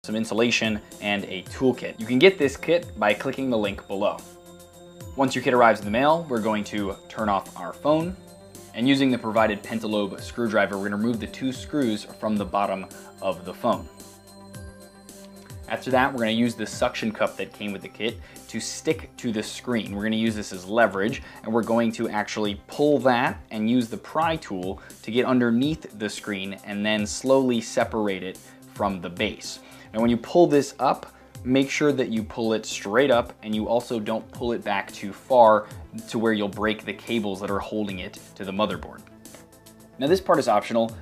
some insulation, and a toolkit. You can get this kit by clicking the link below. Once your kit arrives in the mail, we're going to turn off our phone, and using the provided pentalobe screwdriver, we're going to remove the 2 screws from the bottom of the phone. After that, we're going to use the suction cup that came with the kit to stick to the screen. We're going to use this as leverage, and we're going to actually pull that and use the pry tool to get underneath the screen and then slowly separate it from the base. Now when you pull this up, make sure that you pull it straight up and you also don't pull it back too far to where you'll break the cables that are holding it to the motherboard. Now this part is optional,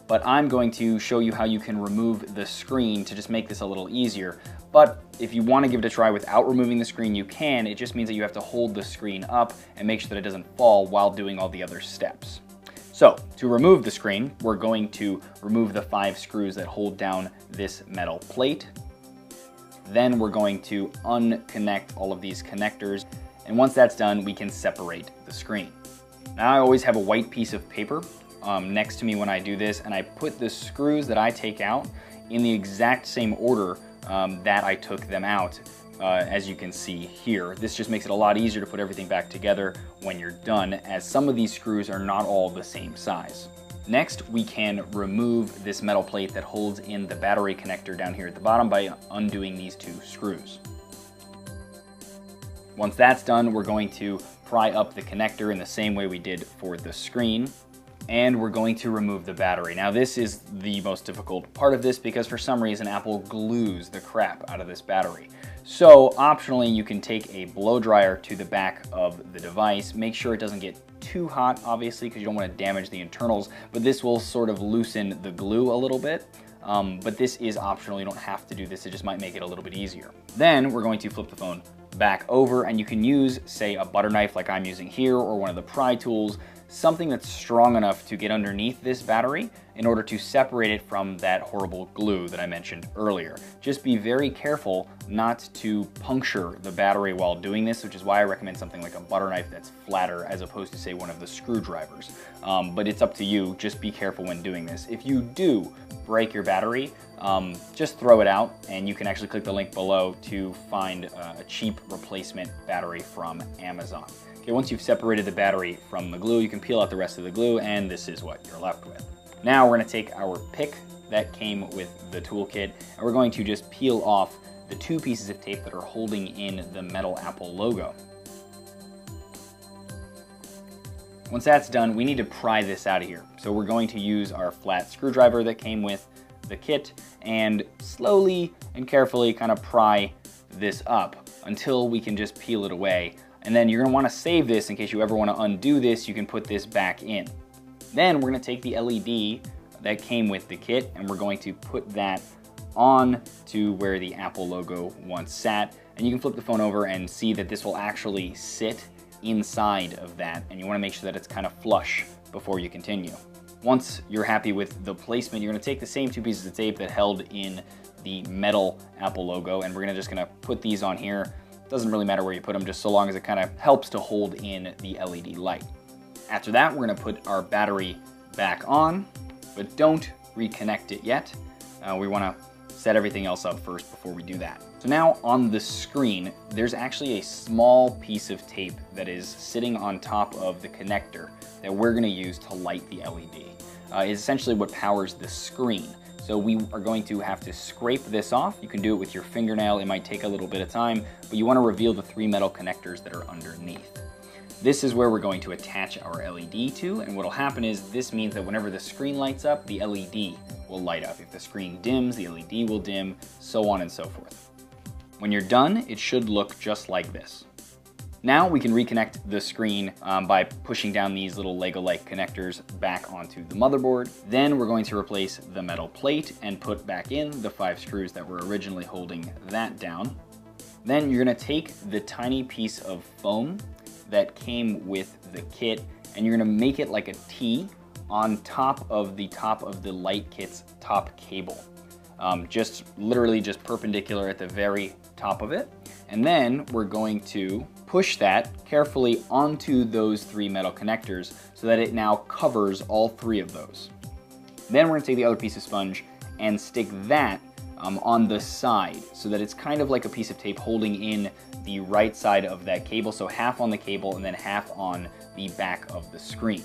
but I'm going to show you how you can remove the screen to just make this a little easier. But if you want to give it a try without removing the screen, you can. It just means that you have to hold the screen up and make sure that it doesn't fall while doing all the other steps. So to remove the screen, we're going to remove the 5 screws that hold down this metal plate. Then we're going to unconnect all of these connectors. And once that's done, we can separate the screen. Now I always have a white piece of paper next to me when I do this, and I put the screws that I take out in the exact same order that I took them out, as you can see here. This just makes it a lot easier to put everything back together when you're done, as some of these screws are not all the same size. Next, we can remove this metal plate that holds in the battery connector down here at the bottom by undoing these 2 screws. Once that's done, we're going to pry up the connector in the same way we did for the screen, and we're going to remove the battery. Now this is the most difficult part of this because for some reason Apple glues the crap out of this battery. So optionally, you can take a blow dryer to the back of the device. Make sure it doesn't get too hot, obviously, because you don't want to damage the internals, but this will sort of loosen the glue a little bit. But this is optional. You don't have to do this. It just might make it a little bit easier. Then we're going to flip the phone back over, and you can use, say, a butter knife like I'm using here, or one of the pry tools, something that's strong enough to get underneath this battery in order to separate it from that horrible glue that I mentioned earlier. Just be very careful not to puncture the battery while doing this, which is why I recommend something like a butter knife that's flatter as opposed to, say, one of the screwdrivers. But it's up to you. Just be careful when doing this. If you do break your battery, just throw it out, and you can actually click the link below to find a cheap replacement battery from Amazon. Okay, once you've separated the battery from the glue, you can peel out the rest of the glue, and this is what you're left with. Now we're going to take our pick that came with the toolkit, and we're going to just peel off the 2 pieces of tape that are holding in the metal Apple logo. Once that's done, we need to pry this out of here. So we're going to use our flat screwdriver that came with the kit and slowly and carefully kind of pry this up until we can just peel it away. And then you're going to want to save this in case you ever want to undo this. You can put this back in. Then we're going to take the LED that came with the kit, and we're going to put that on to where the Apple logo once sat. And you can flip the phone over and see that this will actually sit inside of that, and you want to make sure that it's kind of flush before you continue. Once you're happy with the placement, you're going to take the same 2 pieces of tape that held in the metal Apple logo, and we're just going to put these on here. Doesn't really matter where you put them, just so long as it kind of helps to hold in the LED light. After that, we're going to put our battery back on, but don't reconnect it yet. We want to set everything else up first before we do that. So now on the screen, there's actually a small piece of tape that is sitting on top of the connector that we're going to use to light the LED. It's essentially what powers the screen. So we are going to have to scrape this off. You can do it with your fingernail. It might take a little bit of time, but you want to reveal the 3 metal connectors that are underneath. This is where we're going to attach our LED to, and what will happen is this means that whenever the screen lights up, the LED will light up. If the screen dims, the LED will dim, so on and so forth. When you're done, it should look just like this. Now we can reconnect the screen by pushing down these little Lego-like connectors back onto the motherboard. Then we're going to replace the metal plate and put back in the 5 screws that were originally holding that down. Then you're going to take the tiny piece of foam that came with the kit, and you're going to make it like a T on top of the light kit's top cable. Literally just perpendicular at the very top of it. And then we're going to push that carefully onto those 3 metal connectors so that it now covers all 3 of those. Then we're going to take the other piece of sponge and stick that on the side, so that it's kind of like a piece of tape holding in the right side of that cable, so half on the cable and then half on the back of the screen.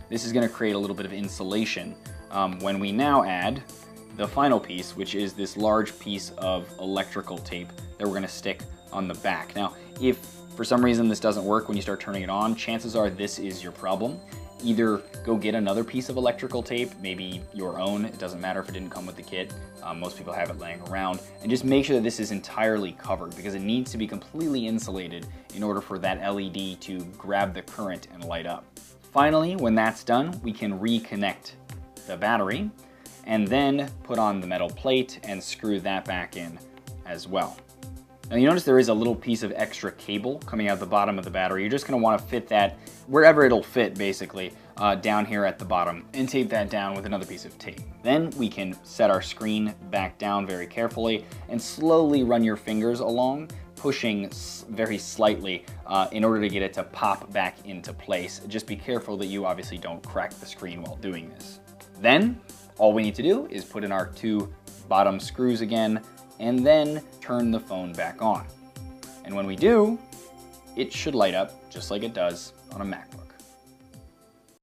This is going to create a little bit of insulation when we now add the final piece, which is this large piece of electrical tape that we're going to stick on the back. Now, if for some reason this doesn't work when you start turning it on, chances are this is your problem. Either go get another piece of electrical tape, maybe your own, it doesn't matter if it didn't come with the kit, most people have it laying around, and just make sure that this is entirely covered because it needs to be completely insulated in order for that LED to grab the current and light up. Finally, when that's done, we can reconnect the battery and then put on the metal plate and screw that back in as well. Now you notice there is a little piece of extra cable coming out the bottom of the battery. You're just going to want to fit that wherever it'll fit, basically, down here at the bottom, and tape that down with another piece of tape. Then we can set our screen back down very carefully and slowly run your fingers along, pushing very slightly in order to get it to pop back into place. Just be careful that you obviously don't crack the screen while doing this. Then all we need to do is put in our 2 bottom screws again, and then turn the phone back on. And when we do, it should light up just like it does on a MacBook.